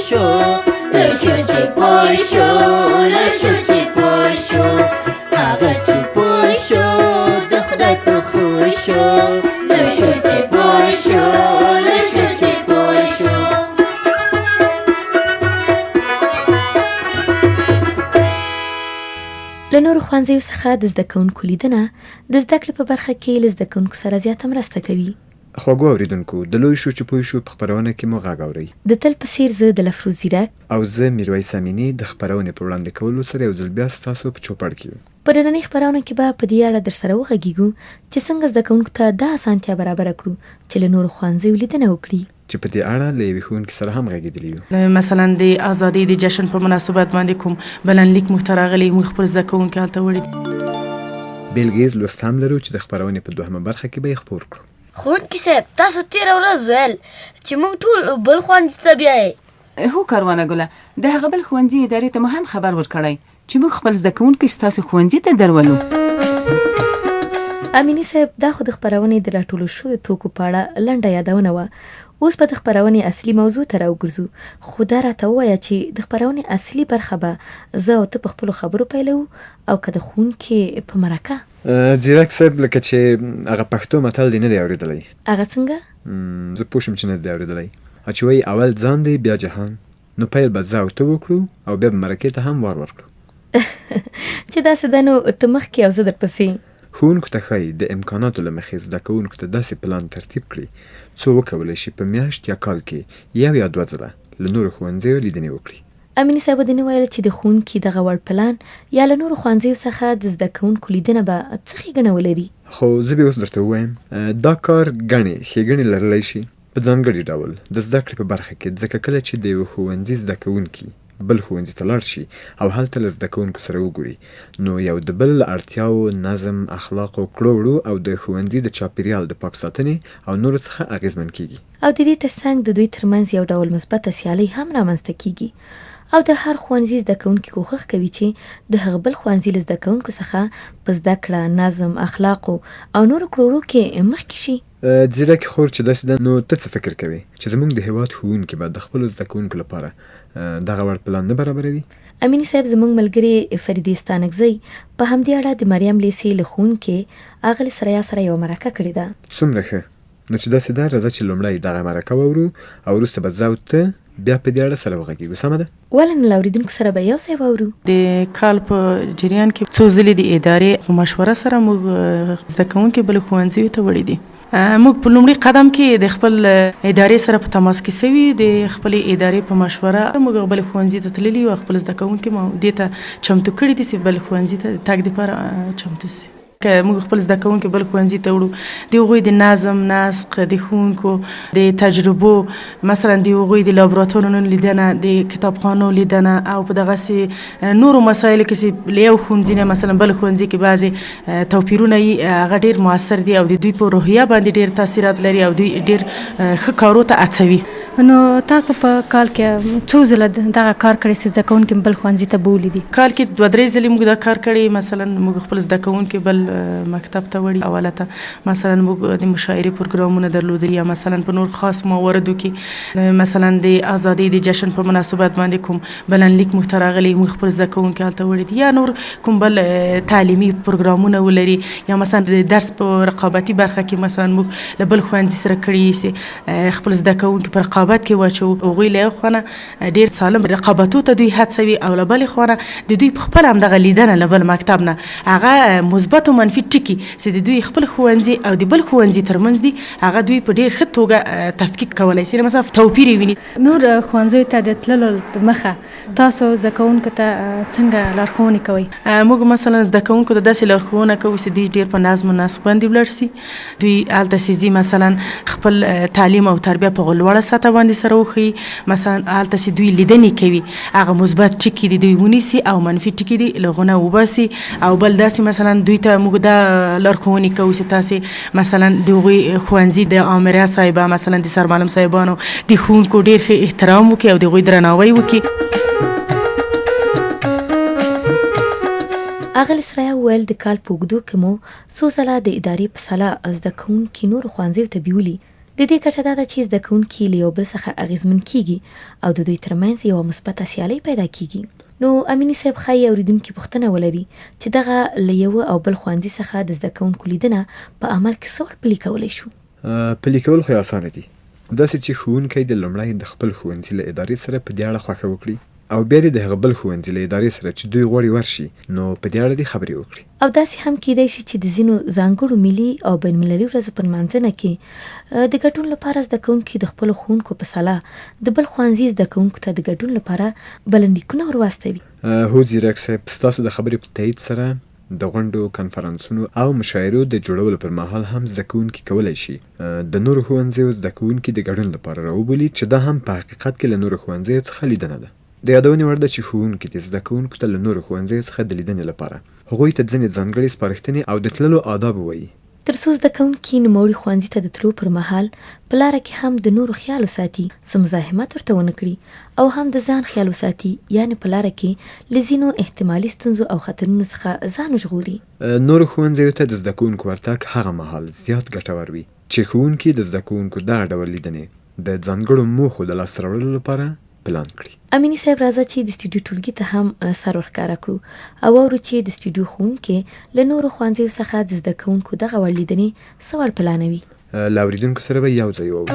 شو لشو چې پوه شو لشو چې پوه شو هغه چې پوه شو د خدای په خو شو لشو چې پوه شو لشو چې پوه شو. له نورو ښوونځیو څخه د زده کوونکو لیدنه د زده کړې په برخه کې له زده کوونکو سره زیاته مرسته کوي. خواږو اورېدونکو، د لوی شو چې پوه شو په خپرونه کې مو غږ اورئ. د تل په څېر زه د افروز ځیرک او زه میرویس امینی د خپرونې په وړاندې کولو سره یو ځل بیا ستاسو په چوپړ کې یو. په نننۍ خپرونه کې به په دې اړه درسره وغږیږو چې څنګه زده کوونکو ته دا اسانتیا برابره کړو چې له نورو ښوونځیو لیدنه وکړي. چې په دې اړه له یوې ښوونکي سره هم غږېدلي یو. مثلا د ازادۍ د جشن په مناسبت باندې کوم بلنلیک موږ ته راغلی، موږ خپل زده کوونکي هلته وړي. بیلګیز لوست هم لرو چې د خپرونې په دوهمه برخه کې به یې خپور کړو. ښوونکي صاحب، تاسو تېره ورځ ویل چې موږ ټول بل ښوونځي ته بیایئ. هو کاروانه ګله، د هغه بل ښوونځي ادارې ته مو هم خبر ورکړی چې موږ خپل زده کوونکي ستاسو ښوونځي ته درولو. امینی صاحب، دا خو د خپرونې د راټولو شویو توکو په اړه لنډه یادونه وه. اوس به د خپرونې اصلي موضوع ته راوګرځو، خو دا راته ووایه چې د خپرونې اصلي برخه به زه او ته په خپلو خبرو پیلوو او که د ښوونکي په مرکه. ځیرک صاحب، لکه چې هغه پښتو متل دی نه دی اورېدلی. هغه څنګه؟ زه پوه شم چې نه دی اورېدلی. چې وایي اول ځان دی بیا جهان، نو پیل به زه او ته وکړو او بیا به مرکې ته هم وار ورکړو. چې داسې ده نو ته مخکې او زه درپسې. ښوونکو ته ښایي د امکاناتو له مخې زده کوونکو ته داسې پلان ترتیب کړي څو وکولی شي په میاشت یا کال کې یو یا دوه ځله له نورو ښوونځیو لیدنې وکړي. امینی صاحب دې نه ویل چې د ښوونکي دغه وړ پلان یا له نورو ښوونځیو څخه د زده کوونکو لیدنه به څه ښېګڼه ولري؟ خو زه به اوس درته ووایم دا کار ګڼې ښېګڼې لرلی شي په ځانګړي ډول د زده کړې په برخه کې، ځکه کله چې د یوه ښوونځي زده کوونکي بل ښوونځي ته لاړ شي او هلته له زده کوونکو سره وګوري، نو یو د بل اړتیاو، نظم، اخلاقو، کړو وړو او د ښوونځي د چاپیریال د پاک ساتنې او نورو څخه اغېزمن کیږي. او د دې ترڅنګ د دوی ترمنځ یو ډول مثبته سیالي هم رامنځته کیږي او د هر ښوونځي زده کوونکي کوښښ کوي چې د هغه بل ښوونځي له زده کوونکو څخه په زده کړه، نظم، اخلاقو او نورو کړو وړو کې مخکې شي. ځیرک خور چې داسې ده، نو ته څه فکر کوې چې زموږ د هېواد ښوونکي به د خپلو زده کوونکو لپاره دغه وړ پلان نه برابروي؟ امینی صاحب، زموږ ملګري فردي ستانکزی په همدې اړه د مریم لیسې له ښوونکي اغلې سریا سره یوه مرکه کړې ده. څومره ښه. نو چې داسې ده، راځه چې لومړی دغه مرکه واورو او وروسته به زه او ته بیا په دې اړه سره وغږیږو. سمه ده؟ ولې نه، له اورېدونکو سره به یو ځای واورو. د کال په جریان کې څو ځلې د ادارې په مشوره سره موږ زده کوونکي بلو ښوونځیو ته وړي دي. موږ په لومړي قدم کې د خپل ادارې سره په تماس کې سوي، د خپلې ادارې په مشوره موږ بل ښوونځي ته تللي او خپل زده کوونکي مو دې ته چمتو کړي دي چې بل ښوونځي ته تګ دپاره چمتو سي. که موږ خپل زده کوونکي بل ښوونځي ته وړو، د هغوی د نظم، نسق، د ښوونکو د تجربو، مثلا د هغوی د لابراتوارونو لیدنه، د کتابخانو لیدنه او په دغسې نورو مسایلو کې چې له یو ښوونځي نه مثلا بل ښوونځي کې بعضې توپیرونه وي، هغه ډېر مؤثر دي او د دوی په روحیه باندې ډېر تاثیرات لري او دوی ډېر ښه کارو ته هڅوي. نو تاسو په کال کې څو ځله دغه کار کړی چې زده کوونکي بل ښوونځي ته بولی دي؟ کال کې 2-3 ځلې موږ دا کار کړی. مثلا موږ خپل زده کوونکي بل مکتب ته وړي، اوله ته مثلا موږ د مشاعرې پروګرامونه درلودل، یا مثلا په نور خاص مواردو کې مثلا د ازادۍ د جشن په مناسبت باندې کوم بلنلیک موږ ته راغلی، موږ خپل زده کوونکي هلته وړي دي، یا نور کوم بل تعلیمي پروګرامونه ولري، یا مثلا د درس په رقابتي برخه کې مثلا موږ له بل ښوونځي سره کړي چې خپل زده کوونکي په رقابت کې واچو. هغوی له یو خوا نه ډېر سالم رقابتو ته دوی هڅوي او له بلې خوا نه د دوی په خپله همدغه لیدنه له بل مکتب نه هغه مثبت او منفي ټکي چې د دوی خپل ښوونځي او د بل ښوونځي ترمنځ دي، هغه دوی په ډېر ښه توګه تفکیک کولی شي، مثلا توپیر یې ویني. نور ښوونځیو ته د تللو مخه تاسو زده کوونکو ته څنګه لارښوونې کوئ؟ موږ مثلا زده کوونکو ته داسې لارښوونه کوو چې دوی ډېر په نظم و نسق باندې ولاړ شي. دوی هلته چې ځي مثلا خپل تعلیم او تربیه په لوړه سطحه باندې سره وښیي. مثلا هلته چې دوی لیدنې کوي، هغه مثبت ټکي دي دوی ونیسي او منفي ټکي دي له هغونه وباسي. او بل داسې مثلا دوی ته موږ دا لارښوونې کوو چې تاسې مثلا د هغوی ښوونځي د آمره صاحبه، مثلا د سرمعلم صاحبانو، د ښوونکو ډېر ښه احترام وکړي او د هغوی درناوی وکړي. اغلې سریا وویل د کال په اوږدو کې مو څو ځله د ادارې په سلا زده کوونکي نورو ښوونځیو ته بیولي، د دې ګټه دا ده چې زده کوونکي له یو بل څخه اغېزمن کیږي او د دوی ترمنځ یوه مثبته سیالي پیدا کیږي. نو امینی صاحب ښایي اورېدونکي پوښتنه ولري چې دغه له یوه او بل ښوونځي څخه د زده کوونکو لیدنه په عمل کې څه ډول پلي کولی شو؟ پلي کول خو یې اسانه دي. داسې چې ښوونکی د لومړی د خپل ښوونځي له ادارې سره په دې اړه خوښه وکړي او بیا دې د هغه بل ښوونځي له ادارې سره چې دوی غواړي ورشي نو په دې اړه دې خبرې وکړي. او داسې هم کیدای شي چې د ځینو ځانګړو ملي او بین المللي ورځو په نمانځنه کې د ګډون لپاره زده کوونکي د خپلو ښوونکو په سلا د بل ښوونځي زده کوونکو ته د ګډون لپاره بلنلیکونه ور واستوي. هو ځیرک صاحب، ستاسو د خبرې په تایید سره د غونډو، کنفرانسونو او مشاعرو د جوړولو پر مهال هم زده کوونکي کولی شي د نورو ښوونځیو زده کوونکي د ګډون لپاره راوبولي، چې دا هم په حقیقت کې له نورو ښوونځیو څخه لیدنه ده. د یادونې وړ ده چې ښوونکي د زده کوونکو ته له نورو ښوونځیو څخه د لیدنې لپاره هغوی ته ځینې ځانګړې سپارښتنې او د تللو آداب ووایي. تر څو زده کوونکي نوموړي ښوونځي ته د تلو پر مهال په لاره کې هم د نورو خیال وساتي، څه مزاحمت ورته ونه کړي او هم د ځان خیال وساتي، یعنې په لاره کې له ځینو احتمالي ستونزو او خطرونو څخه ځان وژغوري. نورو ښوونځیو ته د زده کوونکو ورتګ هغه مهال زیات ګټور وي چې ښوونکي د زده کوونکو دغه ډول لیدنې د ځانګړو موخو د لاسته راوړلو لپاره پلان کړي. امینی صاحب راځه چې د سټوډیو ټولګي ته هم سر ورښکاره کړو او واورو چې د سټوډیو ښوونکي له نورو ښوونځیو څخه د زده کوونکو دغه ډول لیدنې څه ډول پلانوي. له اورېدونکو سره به یو ځای واورو.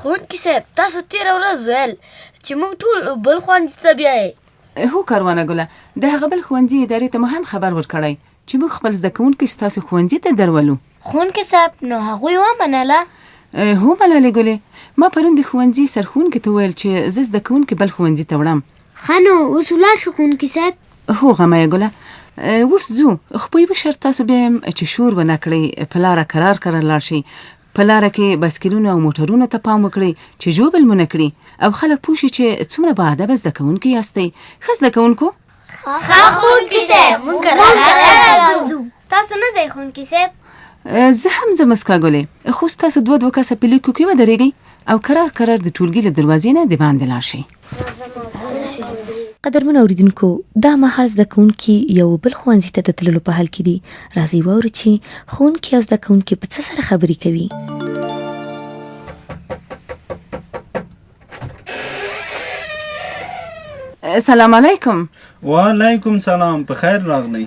ښوونکي صاحب، تاسو تېره ورځ ویل چې موږ ټول بل ښوونځي ته بیایې. هو کاروانه ګله، د هغه بل ښوونځي ادارې ته مو هم خبر ورکړی چې موږ خپل زده کوونکي ستاسو ښوونځي ته درولو. ښوونکي صاحب، نو هغوی ومنله؟ هو ملالې ګلې، ما پرون د ښوونځي سرښوونکي ته ویل چې زه زده کوونکي بل ښوونځي ته وړم. ښه نو اوس ولاړ شو ښوونکي صاحب. هو غمه ګله، اوس ځو، خو په یوه شرط تاسو بیا هم چې شور ونه کړئ، په لاره کرار لاړ شئ، په لاره کې بایسکلونو او موټرونو ته پام وکړئ چې ژوبل مو نه کړي او خلک پوه شي چې څومره باادبه زده کوونکي یاستئ. ښه زده کوونکو؟ ښه ښوونکي صاحب، موږ کرار راځو. تاسو نه ځئ ښوونکي صاحب؟ زه هم ځم مسکا ګلې، خو ستاسو دوه کسه په لیکو کې ودرېږئ او کرار د ټولګي له دروازې نه د باندې لاړ شئ. قدرمنو اورېدونکو، دا مهال زده کوونکي یو بل ښوونځي ته د تللو په حال کې دي. راځئ واورو چې ښوونکي او زده کوونکي په څه سره خبرې کوي. سلام علیکم. وعلیکم سلام، په خیر راغلی.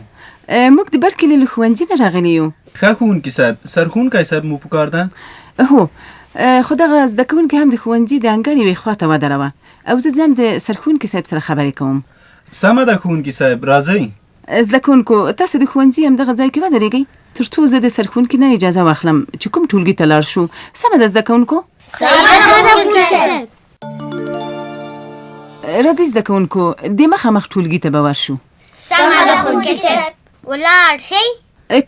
موږ د برکلي له ښوونځي نه راغلي یو. ښه ښوونکي صاحب، سرښوونکی صاحب مو پکار ده؟ هو، خو دغه زده کوونکي هم د ښوونځي د انګړ یوې خوا ته ودروه او زه ځم د سرښوونکي صاحب سره خبرې کوم. سمه ده ښوونکي صاحب، راځئ. زده کوونکو، تاسو د ښوونځي همدغه ځای کې ودرېږئ تر څو زه د سرښوونکي نه اجازه واخلم چې کوم ټولګي ته لاړ شو. سمه ده زده کوونکو؟ سمه ده ښوونکي صاحب. راځئ زده کوونکو، د مخامخ ټولګي ته به ورشو. سمه ده ښوونکي صاحب. ولاړ شئ.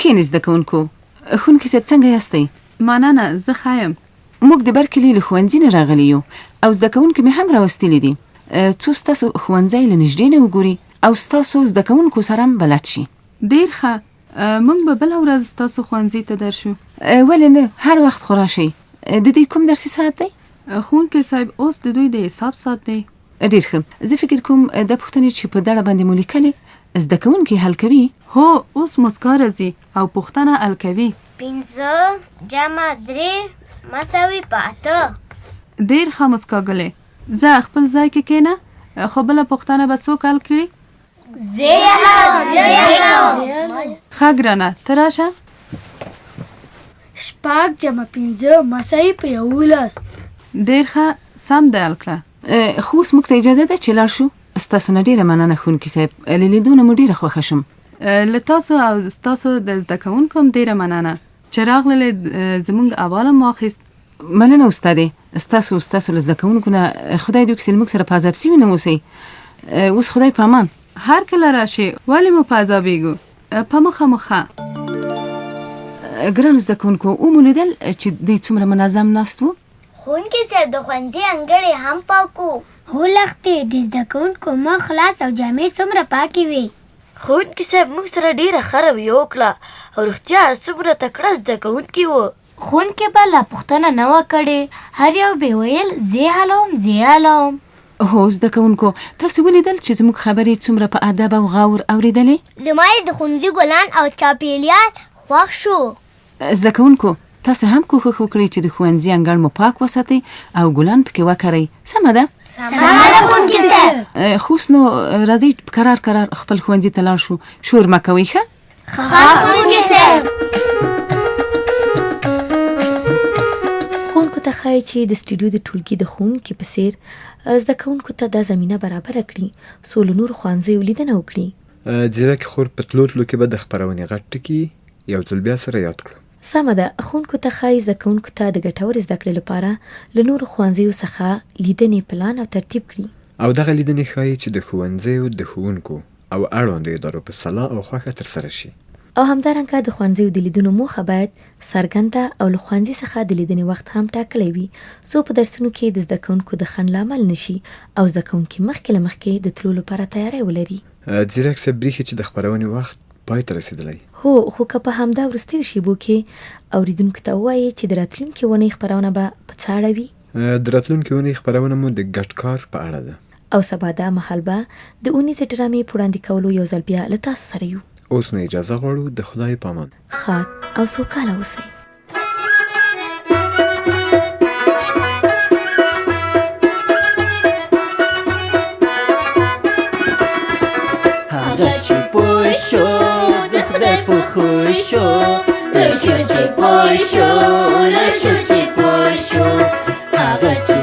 کښېنئ زده کوونکو. ښوونکي صاحب څنګه یاستئ؟ مننه، زه ښه یم. موږ د برکلي له ښوونځي نه راغلي یو او زده کوونکي مې هم راوستلي دي څو ستاسو ښوونځی له نږدې نه وګوري او ستاسو زده کوونکو سره هم بلد شي. ډېر ښه، موږ به بله ورځ ستاسو ښوونځي ته درشو. ولې نه، هر وخت خو راشئ. د دوی کوم درسي ساعت دی؟ ښوونکی صاحب، اوس د دوی د حساب ساعت دی. ډېر ښه، زه فکر کوم دا پوښتنې چې په دړه باندې مو لیکلې زده کوونکي حل کوي. هو، اوس مسکا راځي او پوښتنه حل کوي. 5 جمع 3 مساوي 8. ډېر ښه مسکا ګلې، زه خپل ځای کې کښېنه، خو بله پوښتنه به څوک حل کړي؟ زه ښه ګرانه، ته راشه. 6 جمع 5 مساوي 11. ډېر ښه، سم دی حل کړه. خو اوس موږ ته اجازه ده چې لاړ شو. ستاسو نه ډېره مننه ښوونکي صاحب، له لیدو نه مو ډېره خوښه شوم. له تاسو او ستاسو د زده کوونکو هم ډېره مننه چې راغللې، زموږ احوال هم واخیست. مننه استادې، ستاسو له زده کوونکو نه خدای دې وکړي چې موږ سره په عذاب سوي نه اوسئ. اوس خدای په امان. هر کله راشئ، ولې مو په عذابېږو؟ په مخه مو ښه. ګرانو زده کوونکو، ومو لیدل چې دوی څومره منظم ناست وو؟ ښوونکي صاحب، د ښوونځي انګړ یې هم پاک و. هو لښتې، د زده کوونکو مخ، خلاص او جامې څومره پاکې وې. ښوونکي صاحب موږ سره ډېره ښه رویه وکړه او رښتیا څومره تکړه زده کوونکي وو. ښوونکي به لا پوښتنه نه وه کړې، هر یو به ویل زه حلوم. هو زده کوونکو، تاسو ولیدل چې زموږ خبرې څومره په ادب او غور اورېدلې؟ زما د ښوونځي ګلان او چاپېریال خوښ شو. زده کوونکو تاسو هم کوښښ وکړئ چې د ښوونځي انګړ مو پاک وساتئ او ګلان پکې وکرئ. سمه ده؟ سمه ده ښوونکي صاحب. خوس نو راځئ کرار کرار خپل ښوونځي ته لاړ شو. شور مه کوئ ښه؟ ښه ښوونکي صاحب. ښوونکو ته ښایي چې د سټوډیو د ټولګي د ښوونکي په څیر زده کوونکو ته دا زمینه برابره کړي څو له نورو ښوونځیو لیدنه وکړي. ځیرک خور په تلو تلو کې به د خپرونې غټ ټکي یو ځل بیا سره یاد کړو. سمه ده. ښوونکو ته ښایي زده کوونکو ته د ګټورې زده کړې لپاره له نورو ښوونځیو څخه لیدنې پلان او ترتیب کړي. او دغه لیدنې ښایي چې د ښوونځیو د ښوونکو او اړوندو ادارو په سلا او خوښه ترسره شي. او همدارنګه د ښوونځیو د لیدنو موخه باید څرګنده او له ښوونځي څخه د لیدنې وخت هم ټاکلی وي څو په درسونو کې د زده کوونکو د خنډ لامل نشي او زده کوونکي مخکې له مخکې د تلو لپاره تیاری ولري. ځیرک صاحب بریښي چې د خپرونې وخت پای ته رسېدلی. هو خو که په همدا وروستیو شیبو کې اوریدونکو ته ووایي چې د راتلونکې اونۍ خپرونه به په څه اړه وي. د راتلونکې اونۍ خپرونه مو د ګډ کار په اړه ده. او سبا دا مهال به د اونیز ډرامې په وړاندې کولو یو ځل بیا له تاسو سره یو. اوس نو اجازه غواړو د خدای په امان. ښاد او سوکاله اوسئ. هغه چې پوه شو د خدای په خوی شو، له شو چې پوه شو، له شو چې پوه شو، هغه چې